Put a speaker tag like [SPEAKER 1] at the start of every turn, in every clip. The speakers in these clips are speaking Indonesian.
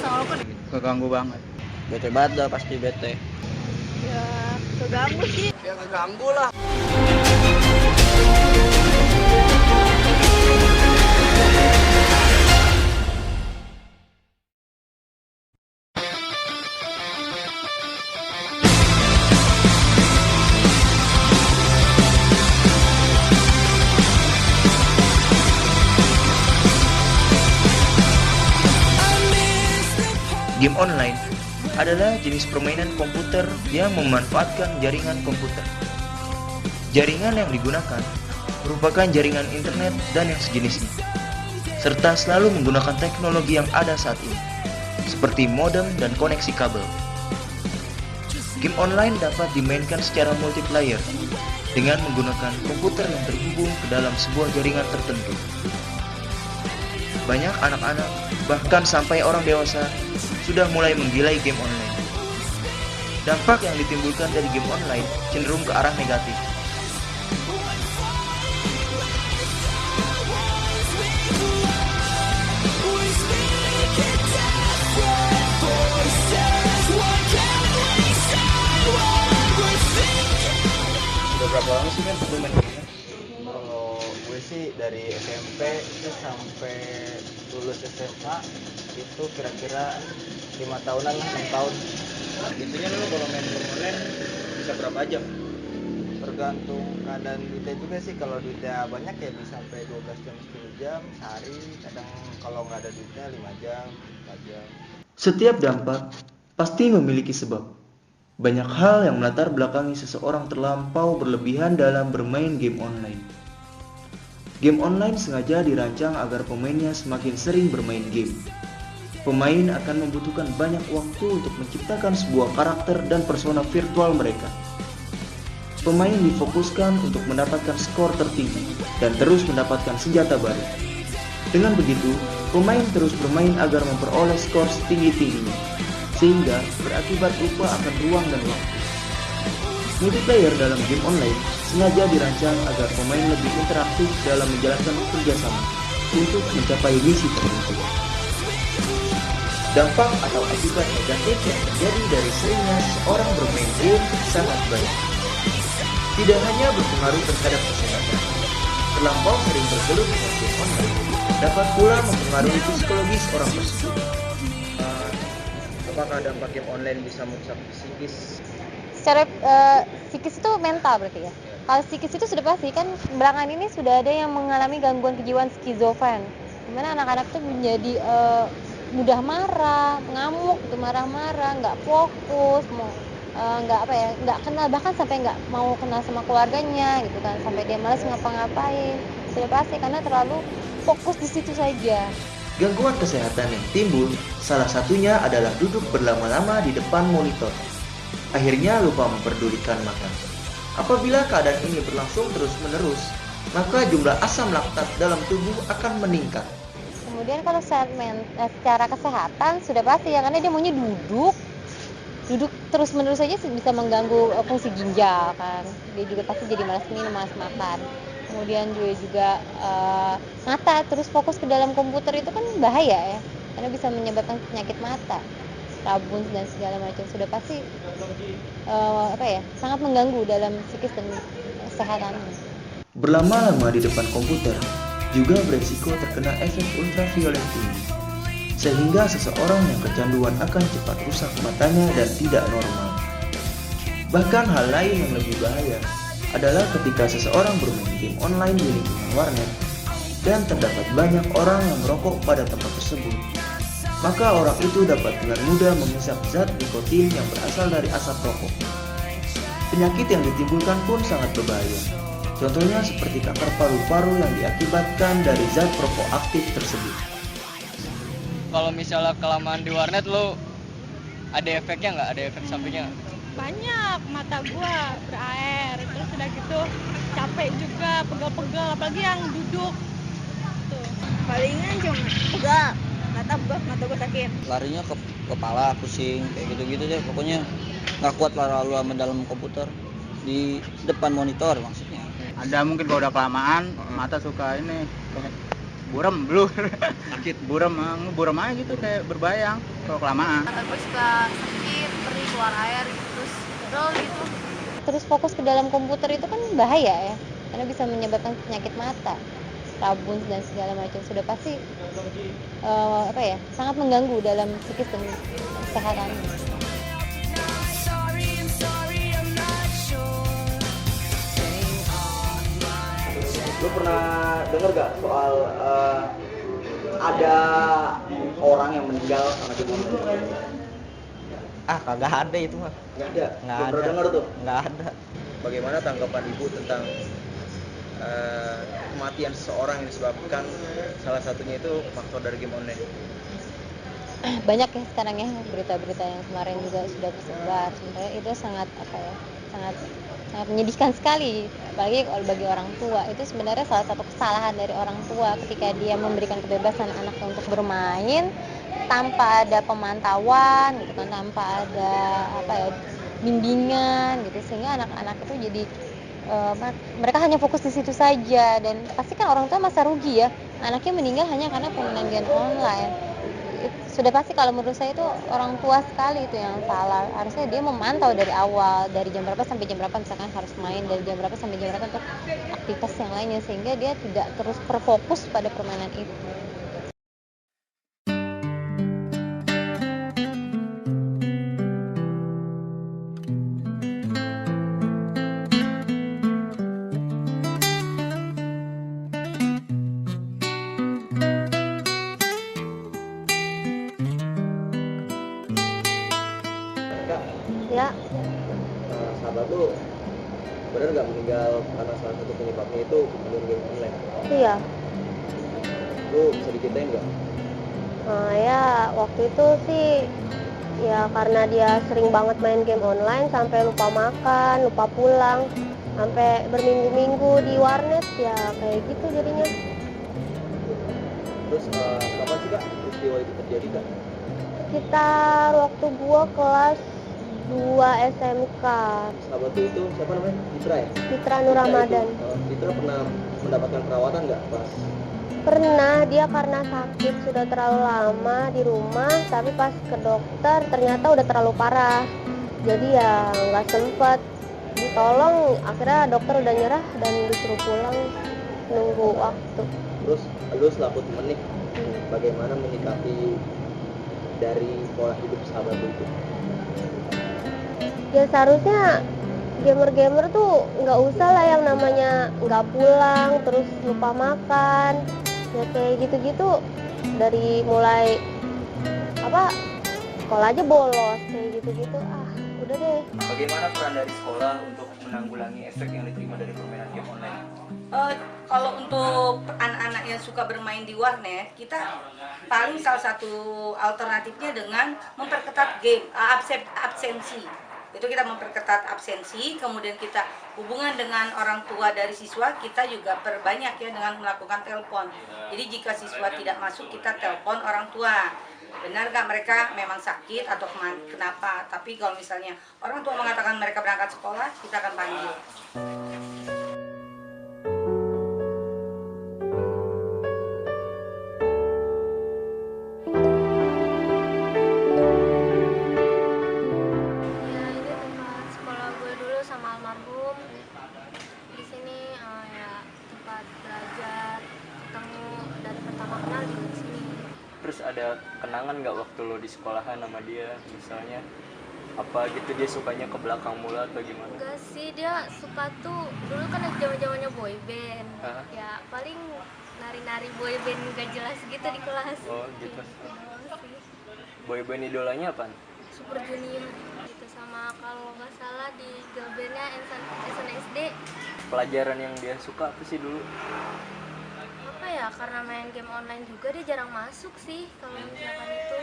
[SPEAKER 1] sama aku
[SPEAKER 2] Keganggu banget.
[SPEAKER 3] Bete banget dah, pasti bete.
[SPEAKER 1] ya keganggu sih.
[SPEAKER 2] Ya keganggu lah. Game online adalah jenis permainan komputer yang memanfaatkan jaringan komputer. Jaringan yang digunakan merupakan jaringan internet dan yang sejenisnya, serta selalu menggunakan teknologi yang ada saat ini, seperti modem dan koneksi kabel. Game online dapat dimainkan secara multiplayer dengan menggunakan komputer yang terhubung ke dalam sebuah jaringan tertentu. Banyak anak-anak, bahkan sampai orang dewasa, sudah mulai menggilai game online. Dampak yang ditimbulkan dari game online cenderung ke arah negatif.
[SPEAKER 3] Udah berapa lama sih kan lu main game? Kalau gue sih dari SMP itu sampai lulus SMA itu kira-kira 5 tahunan lah, 6 tahun.
[SPEAKER 2] Biasanya lu kalau main game online bisa berapa jam?
[SPEAKER 3] Tergantung keadaan duitnya juga sih. Kalau duitnya banyak ya bisa sampai 12 jam, 10 jam sehari. Kadang kalau nggak ada duitnya 5 jam, 4 jam.
[SPEAKER 4] Setiap dampak pasti memiliki sebab. Banyak hal yang melatar belakangi seseorang terlampau berlebihan dalam bermain game online. Game online sengaja dirancang agar pemainnya semakin sering bermain game. Pemain akan membutuhkan banyak waktu untuk menciptakan sebuah karakter dan persona virtual mereka. Pemain difokuskan untuk mendapatkan skor tertinggi dan terus mendapatkan senjata baru. Dengan begitu, pemain terus bermain agar memperoleh skor setinggi-tingginya, sehingga berakibat lupa akan ruang dan waktu. Multiplayer dalam game online sengaja dirancang agar pemain lebih interaktif dalam menjalankan kerjasama untuk mencapai misi tertentu. Dampak atau akibat negatif yang terjadi dari seringnya seorang bermain game sangat banyak. Tidak hanya berpengaruh terhadap kesehatan, terlampau sering bergelut dengan game online dapat pula mempengaruhi psikologis orang tersebut.
[SPEAKER 2] Apakah dampak game online bisa merusak psikis?
[SPEAKER 5] Secara psikis itu mental berarti ya. Kalau psikis itu sudah pasti kan belakangan ini sudah ada yang mengalami gangguan kejiwaan skizofren, dimana anak-anak tuh menjadi mudah marah, ngamuk, gitu, marah-marah, nggak fokus, nggak kenal, bahkan sampai nggak mau kenal sama keluarganya gitu kan, sampai dia malas ngapa-ngapain. Sudah pasti karena terlalu fokus di situ saja.
[SPEAKER 4] Gangguan kesehatan yang timbul salah satunya adalah duduk berlama-lama di depan monitor. Akhirnya lupa memperdulikan makan. Apabila keadaan ini berlangsung terus-menerus, maka jumlah asam laktat dalam tubuh akan meningkat.
[SPEAKER 5] Kemudian kalau secara kesehatan sudah pasti ya, karena dia maunya duduk terus-menerus saja bisa mengganggu fungsi ginjal kan. Dia juga pasti jadi malas minum, malas makan. Kemudian juga mata terus fokus ke dalam komputer itu kan bahaya ya, karena bisa menyebabkan penyakit mata, rabun dan segala macam. Sudah pasti sangat mengganggu dalam psikis dan kesehatannya.
[SPEAKER 4] Berlama-lama di depan komputer juga beresiko terkena efek ultraviolet tinggi, sehingga seseorang yang kecanduan akan cepat rusak matanya dan tidak normal. Bahkan hal lain yang lebih bahaya adalah ketika seseorang bermain game online di lingkungan warnet dan terdapat banyak orang yang merokok pada tempat tersebut, maka orang itu dapat dengan mudah menghisap zat nikotin yang berasal dari asap rokok. Penyakit yang ditimbulkan pun sangat berbahaya. Contohnya seperti kanker paru-paru yang diakibatkan dari zat rokok aktif tersebut.
[SPEAKER 2] Kalau misalnya kelamaan di warnet lo ada efeknya nggak? Ada efek sampingnya nggak?
[SPEAKER 1] Banyak, mata gua berair, terus udah gitu capek juga, pegal-pegal, apalagi yang duduk tuh. Palingan cuma pegal, mata gua sakit.
[SPEAKER 3] Larinya ke kepala, pusing, kayak gitu-gitu deh. Pokoknya nggak kuat lah lu sama dalam komputer di depan monitor maksudnya.
[SPEAKER 2] Ada mungkin kalau udah kelamaan mata suka ini buram, blur, sakit buram aja gitu, kayak berbayang.
[SPEAKER 3] kalau kelamaan.
[SPEAKER 1] Gue suka sakit, perih, keluar air gitu, terus drol gitu.
[SPEAKER 5] Terus fokus ke dalam komputer itu kan bahaya ya, karena bisa menyebabkan penyakit mata, rabun dan segala macam. Sudah pasti sangat mengganggu dalam psikis dan kesehatan.
[SPEAKER 4] Lu pernah denger gak soal ada orang yang meninggal karena game online?
[SPEAKER 3] Kagak ada itu mah.
[SPEAKER 4] Nggak ada.
[SPEAKER 3] Nggak
[SPEAKER 4] Belum pernah
[SPEAKER 3] ada.
[SPEAKER 4] denger tuh.
[SPEAKER 3] Nggak ada.
[SPEAKER 2] Bagaimana tanggapan Ibu tentang kematian seseorang yang disebabkan salah satunya itu faktor dari game online?
[SPEAKER 5] Banyak ya sekarang ya berita-berita yang kemarin juga sudah tersebar. Sebenarnya itu sangat sangat menyedihkan sekali, apalagi kalau bagi orang tua. Itu sebenarnya salah satu kesalahan dari orang tua ketika dia memberikan kebebasan anaknya untuk bermain tanpa ada pemantauan gitu kan, tanpa ada bimbingan gitu, sehingga anak-anak itu jadi mereka hanya fokus di situ saja, dan pasti kan orang tua masa rugi ya, anaknya meninggal hanya karena permainan game online. Sudah pasti kalau menurut saya itu orang tua sekali itu yang salah. Harusnya dia memantau dari awal, dari jam berapa sampai jam berapa misalkan harus main, dari jam berapa sampai jam berapa untuk aktivitas yang lainnya, sehingga dia tidak terus terfokus pada permainan itu.
[SPEAKER 4] Kak,
[SPEAKER 5] Ya,
[SPEAKER 4] sahabat lu bener nggak meninggal karena salah satu penyebabnya itu main game online?
[SPEAKER 5] iya.
[SPEAKER 4] Lu bisa diceritain nggak?
[SPEAKER 5] Ya waktu itu sih ya karena dia sering banget main game online sampai lupa makan, lupa pulang, sampai berminggu-minggu di warnet, ya kayak gitu jadinya.
[SPEAKER 4] Terus kapan sih Kak peristiwa itu terjadi Kak?
[SPEAKER 5] Sekitar waktu gua kelas 2 SMK.
[SPEAKER 4] Sahabat lu itu siapa namanya? Fitra ya?
[SPEAKER 5] Fitra Nur Ramadan.
[SPEAKER 4] Fitra pernah mendapatkan perawatan nggak pas?
[SPEAKER 5] Pernah, dia karena sakit sudah terlalu lama di rumah, tapi pas ke dokter ternyata udah terlalu parah. Jadi ya nggak sempet ditolong, akhirnya dokter udah nyerah dan disuruh pulang nunggu waktu.
[SPEAKER 4] Terus lu selaku temen nih, bagaimana menyikapi dari pola hidup sahabat lu itu?
[SPEAKER 5] Ya seharusnya gamer-gamer tuh nggak usah lah yang namanya nggak pulang, terus lupa makan, ya kayak gitu-gitu. Dari mulai sekolah aja bolos, kayak gitu-gitu, udah deh.
[SPEAKER 2] Bagaimana peran dari sekolah untuk menanggulangi efek yang diterima dari permainan game online?
[SPEAKER 6] Kalau untuk anak-anak yang suka bermain di warnet, kita paling salah satu alternatifnya dengan memperketat game, absensi. Itu kita memperketat absensi, kemudian kita hubungan dengan orang tua dari siswa, kita juga perbanyak ya dengan melakukan telepon. Jadi jika siswa tidak masuk, kita telepon orang tua. Benar nggak mereka memang sakit atau kenapa? Tapi kalau misalnya orang tua mengatakan mereka berangkat sekolah, kita akan panggil.
[SPEAKER 3] Terus ada kenangan nggak waktu lo di sekolahan sama dia, misalnya apa gitu, dia sukanya ke belakang mula atau gimana?
[SPEAKER 7] Enggak sih, dia suka tuh dulu kan zaman-zamannya boy band. Ya paling nari-nari boy band gak jelas gitu di kelas.
[SPEAKER 3] Oh gitu.
[SPEAKER 7] Gitu sih.
[SPEAKER 3] Boy band idolanya apa?
[SPEAKER 7] Super Junior gitu, sama kalau nggak salah di girl bandnya SNSD.
[SPEAKER 3] Pelajaran yang dia suka apa sih dulu?
[SPEAKER 7] Apa ya, karena main game online juga dia jarang masuk sih. Kalau misalkan itu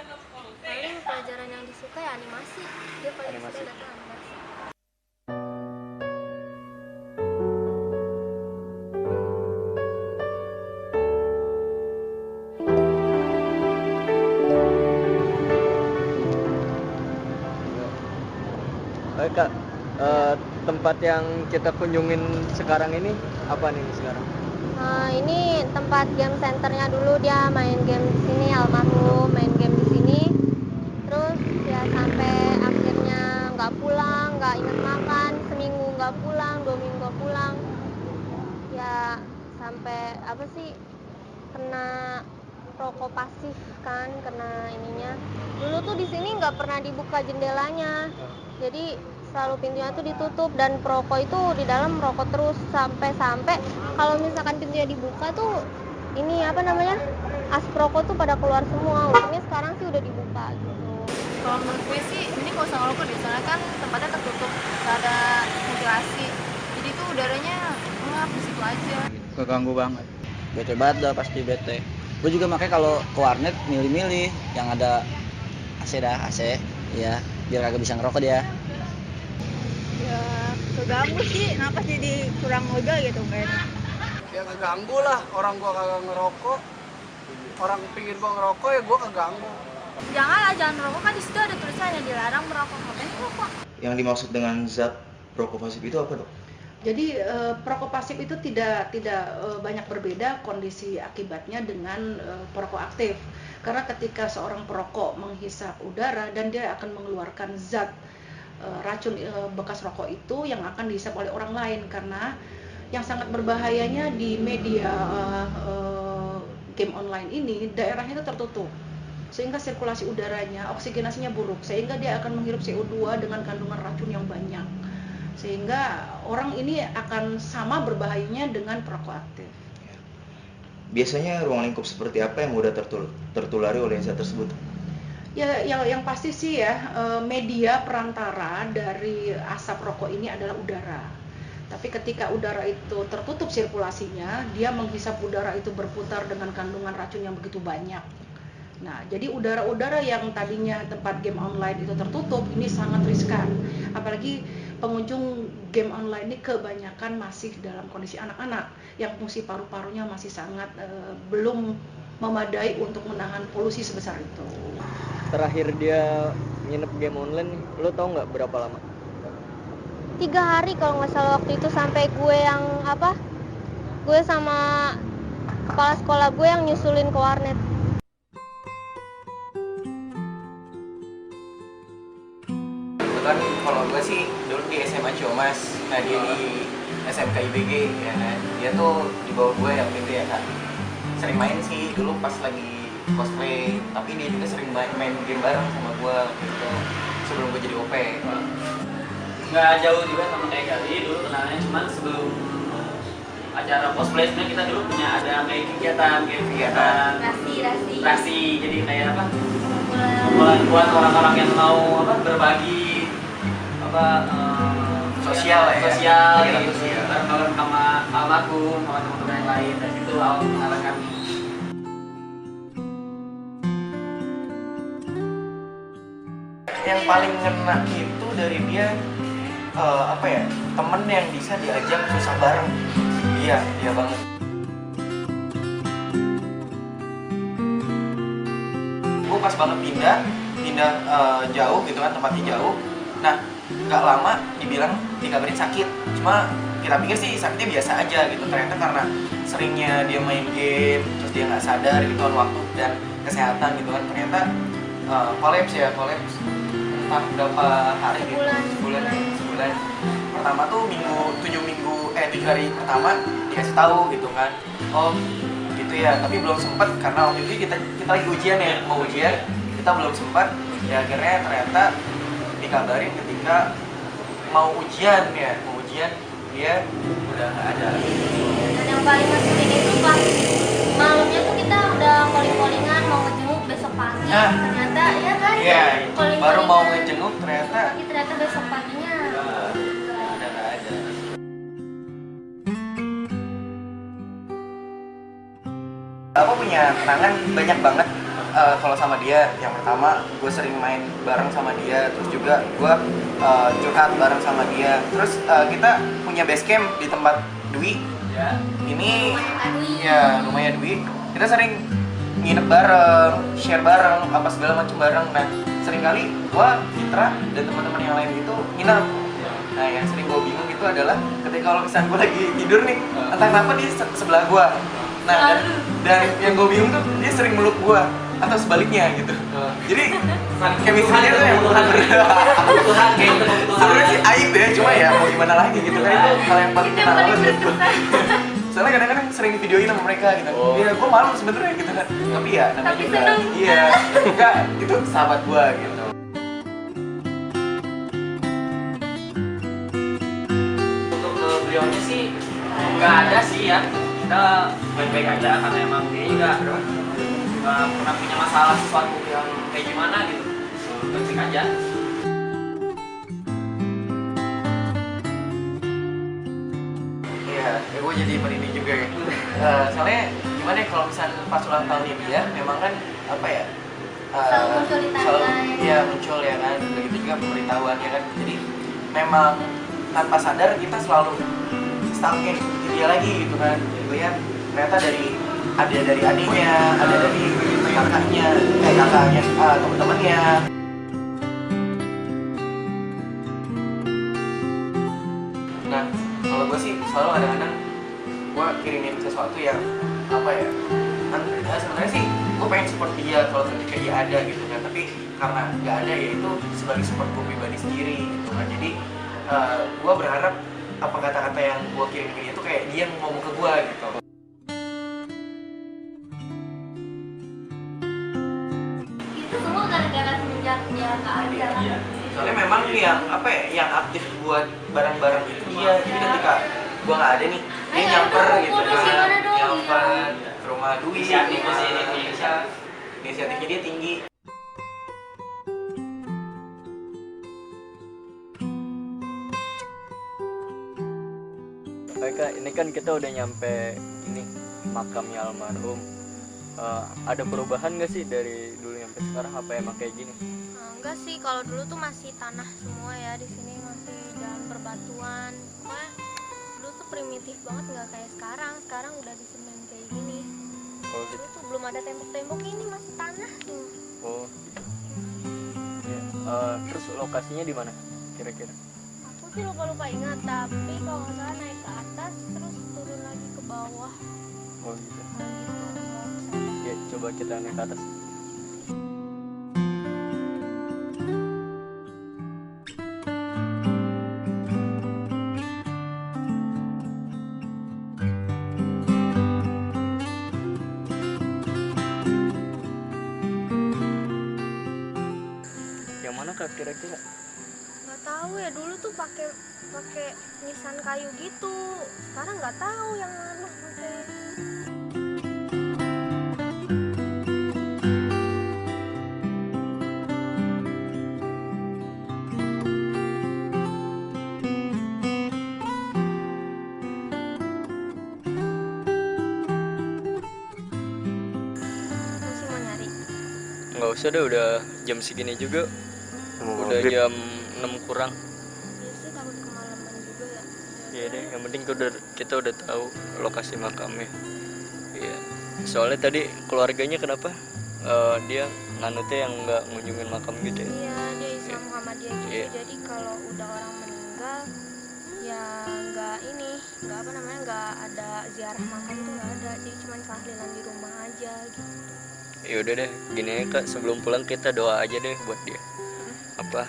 [SPEAKER 7] paling pelajaran yang disuka ya animasi, dia paling
[SPEAKER 3] Animasi.
[SPEAKER 7] suka datang animasi.
[SPEAKER 3] Oke Kak, tempat yang kita kunjungin sekarang ini apa nih sekarang?
[SPEAKER 5] Ini tempat game centernya dulu, dia main game di sini, almarhum main game di sini. nggak pernah dibuka jendelanya, jadi selalu pintunya tuh ditutup, dan perokok itu di dalam merokok terus sampai kalau misalkan pintunya dibuka tuh ini apa namanya, asap rokok tuh pada keluar semua. Untungnya sekarang sih udah dibuka gitu.
[SPEAKER 1] Kalau menurut gue sih ini nggak usah ngerokok deh, soalnya kan tempatnya tertutup, nggak ada ventilasi, jadi tuh udaranya ngap di situ aja.
[SPEAKER 3] Keganggu banget.
[SPEAKER 8] Bete banget dah, pasti bete. Gue juga makanya kalau ke warnet milih-milih yang ada AC ya, biar kagak bisa ngerokok dia.
[SPEAKER 1] Ya keganggu sih, kenapa jadi kurang lega gitu kayaknya.
[SPEAKER 9] Ya keganggu lah, orang gua kagak ngerokok, orang pingin gua ngerokok ya gua keganggu.
[SPEAKER 7] Jangan merokok, kan di situ ada tulisannya dilarang merokok. Ngapain merokok?
[SPEAKER 2] Yang dimaksud dengan zat perokok pasif itu apa, Dok?
[SPEAKER 10] Jadi perokok pasif itu tidak banyak berbeda kondisi akibatnya dengan perokok aktif. Karena ketika seorang perokok menghisap udara dan dia akan mengeluarkan zat racun bekas rokok itu yang akan dihisap oleh orang lain, karena yang sangat berbahayanya di media game online ini daerahnya itu tertutup. Sehingga sirkulasi udaranya, oksigenasinya buruk, sehingga dia akan menghirup CO2 dengan kandungan racun yang banyak. Sehingga orang ini akan sama berbahayanya dengan perokok aktif.
[SPEAKER 2] Biasanya ruang lingkup seperti apa yang mudah tertulari oleh zat tersebut?
[SPEAKER 10] Ya, yang pasti sih ya, media perantara dari asap rokok ini adalah udara. Tapi ketika udara itu tertutup sirkulasinya, dia menghisap udara itu berputar dengan kandungan racun yang begitu banyak. Nah, jadi udara-udara yang tadinya tempat game online itu tertutup, ini sangat riskan. Apalagi pengunjung game online ini kebanyakan masih dalam kondisi anak-anak yang fungsi paru-parunya masih sangat belum memadai untuk menahan polusi sebesar itu.
[SPEAKER 3] Terakhir dia nginep game online, lo tau nggak berapa lama?
[SPEAKER 5] 3 hari kalau nggak salah waktu itu, sampai gue sama kepala sekolah gue yang nyusulin ke warnet.
[SPEAKER 11] Kan kalau gue sih dulu di SMA Ciomas, nah dia di SMK IBG ya kan, dia tuh di bawah gue yang itu ya kan, sering main sih dulu pas lagi cosplay, tapi dia juga sering main game bareng sama gue gitu sebelum gue jadi OP.
[SPEAKER 12] Nggak jauh juga sama kayak Gali, dulu kenalnya cuman sebelum acara cosplay sebenarnya kita dulu punya ada kayak kegiatan rasi, jadi kayak apa, kumpulan buat orang-orang yang mau berbagi
[SPEAKER 11] sosial
[SPEAKER 12] gitu, bareng-bareng sama almarhum, sama teman-teman yang lain, dan itu awal pengenalan kami.
[SPEAKER 11] Yang paling ngena itu dari dia temen yang bisa diajak susah bareng. Iya banget. Gue pas banget pindah jauh gitu kan, tempatnya jauh. Nah, nggak lama dikabarin sakit. Cuma kita pikir sih sakitnya biasa aja gitu. Ternyata karena seringnya dia main game, terus dia nggak sadar gitu kan waktu dan kesehatan gitu kan. Ternyata kolaps. Entah berapa hari gitu. Sebulan. Pertama tuh 7 hari pertama dikasih tahu gitu kan. Oh, gitu ya. Tapi belum sempat karena waktu itu kita lagi ujian ya, mau ujian. Kita belum sempat. Ya akhirnya ternyata dikabarin ketika mau ujian dia udah nggak ada.
[SPEAKER 7] Dan yang paling ngeselin itu pas malamnya tuh kita udah calling-callingan mau ngejenguk besok pagi, ternyata ya kan?
[SPEAKER 11] Iya, baru mau ngejenguk ternyata
[SPEAKER 7] besok paginya
[SPEAKER 11] udah nggak ada. Aku punya kenangan banyak banget kalau sama dia. Yang pertama, gue sering main bareng sama dia, terus juga gue curhat bareng sama dia. Terus kita punya base camp di tempat Dwi. Ya. Ini ya rumahnya Dwi. Kita sering nginep bareng, share bareng, apa segala macam bareng. Nah, sering kali gue, Fitra dan teman-teman yang lain itu nginep. Nah, yang sering gue bingung itu adalah ketika kalau misalnya gue lagi tidur nih, entah kenapa dia sebelah gue. Nah, dan yang gue bingung tuh dia sering meluk gue atau sebaliknya gitu. Jadi chemistry-nya tuh yang
[SPEAKER 12] Kebutuhan gitu.
[SPEAKER 11] sebenarnya sih aib ya, cuma ya mau gimana lagi gitu kan, itu hal yang paling kenal banget gitu. Soalnya kadang-kadang sering videoin sama mereka gitu. Ya gue malu sebenarnya gitu kan. Tapi ya namanya juga. Iya. Enggak, itu sahabat gue gitu.
[SPEAKER 12] nggak ada sih ya, kita baik-baik aja karena emang dia juga nggak pernah punya masalah sesuatu yang kayak gimana gitu, baik-baik aja.
[SPEAKER 11] Iya, gue jadi merinding juga ya. Soalnya gimana ya kalau misalnya pas ulang tahunnya dia, memang kan apa ya?
[SPEAKER 7] Selalu muncul di timeline.
[SPEAKER 11] Iya muncul ya kan, begitu juga pemberitahuannya kan. Jadi memang tanpa sadar kita selalu stalking dia lagi gitu kan. Lihat ternyata ada dari adiknya, ada dari kakaknya, teman-temannya. Nah, kalau gue sih selalu kadang-kadang gue kirimin sesuatu yang apa ya? Sebenarnya sih gue pengen support dia kalau ketika dia ada gitu kan, tapi karena nggak ada ya itu sebagai support gue pribadi sendiri gitu kan. Jadi gue berharap apa kata-kata yang gue kirim ke dia tuh kayak dia ngomong ke gue gitu.
[SPEAKER 7] Itu semua gara-gara semenjak dia nggak ada.
[SPEAKER 11] Iya. Soalnya memang yang apa ya, yang aktif buat barang-barang itu dia. Jadi ketika gue nggak ada nih, dia nyamper gitu kan, nyamper ke rumah Dwi, inisiatifnya dia tinggi.
[SPEAKER 3] Kak, ini kan kita udah nyampe ini makamnya almarhum. Ada perubahan nggak sih dari dulu sampai sekarang? Apa emang kayak gini?
[SPEAKER 7] Enggak sih, kalau dulu tuh masih tanah semua ya, di sini masih jalan berbatuan. Pokoknya dulu tuh primitif banget, nggak kayak sekarang. Sekarang udah di semen kayak gini.
[SPEAKER 3] Oh,
[SPEAKER 7] Dulu tuh belum ada tembok-tembok, ini masih tanah tuh.
[SPEAKER 3] Oh. Ya, terus lokasinya di mana kira-kira?
[SPEAKER 7] Aku sih lupa-lupa ingat, tapi kalau nggak salah naik ke atas terus turun lagi ke bawah.
[SPEAKER 3] Oh gitu. Ya, coba kita naik ke atas. Yang mana Kak kira-kira?
[SPEAKER 7] Nggak tahu ya, dulu tuh pakai nisan kayu gitu. Sekarang nggak tahu yang mana pakai. Masih mau nyari?
[SPEAKER 3] Nggak usah deh, udah jam segini juga. Udah
[SPEAKER 11] Maghrib.
[SPEAKER 3] jam 6 kurang.
[SPEAKER 7] Iya sih, takut kemalaman juga ya.
[SPEAKER 3] Iya deh, yang penting kita udah tahu lokasi makamnya. Iya. Soalnya tadi keluarganya kenapa? Dia nganutnya yang nggak ngunjungin makam gitu ya.
[SPEAKER 7] Iya, dia Islam Muhammadiyah gitu.
[SPEAKER 3] Iya.
[SPEAKER 7] Jadi kalau udah orang meninggal ya nggak ada ziarah makam tuh nggak ada. Jadi cuma tahlilan di rumah aja gitu.
[SPEAKER 3] Ya udah deh, gini ya Kak, sebelum pulang kita doa aja deh buat dia. Apa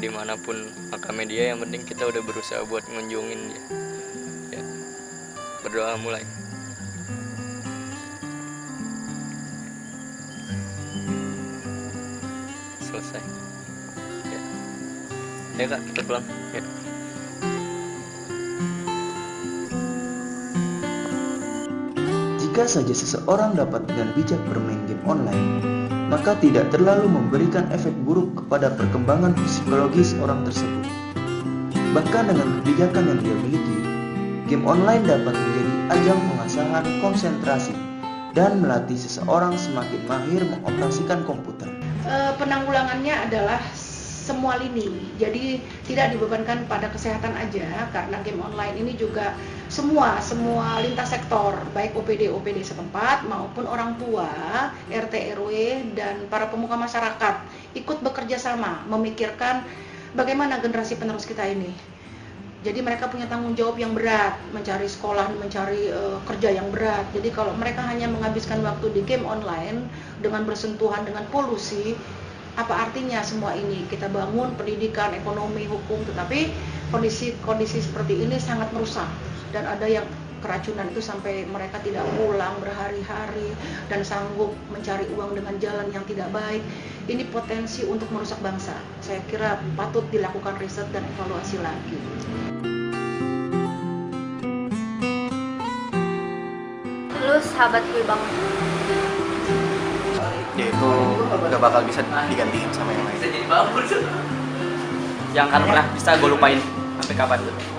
[SPEAKER 3] dimanapun makamnya dia, yang penting kita udah berusaha buat ngunjungin dia. Ya, berdoa mulai. Selesai. Ya Kak, kita pulang. Ya.
[SPEAKER 4] Jika saja seseorang dapat dengan bijak bermain game online, maka tidak terlalu memberikan efek buruk kepada perkembangan psikologis orang tersebut. Bahkan dengan kebijakan yang dia miliki, game online dapat menjadi ajang pengasahan konsentrasi dan melatih seseorang semakin mahir mengoperasikan komputer.
[SPEAKER 10] Penanggulangannya adalah semua lini, jadi tidak dibebankan pada kesehatan aja, karena game online ini juga semua lintas sektor, baik OPD setempat maupun orang tua, RT RW dan para pemuka masyarakat ikut bekerja sama memikirkan bagaimana generasi penerus kita ini. Jadi mereka punya tanggung jawab yang berat, mencari sekolah, mencari kerja yang berat. Jadi kalau mereka hanya menghabiskan waktu di game online dengan bersentuhan dengan polusi, apa artinya semua ini? Kita bangun pendidikan, ekonomi, hukum, tetapi kondisi seperti ini sangat merusak. Dan ada yang keracunan itu sampai mereka tidak pulang berhari-hari dan sanggup mencari uang dengan jalan yang tidak baik. Ini potensi untuk merusak bangsa. Saya kira patut dilakukan riset dan evaluasi lagi.
[SPEAKER 7] sahabat gue banget.
[SPEAKER 11] Dia itu gak bakal bisa digantiin sama yang lain.
[SPEAKER 12] Yang kan pernah bisa gue lupain sampai kapan tuh.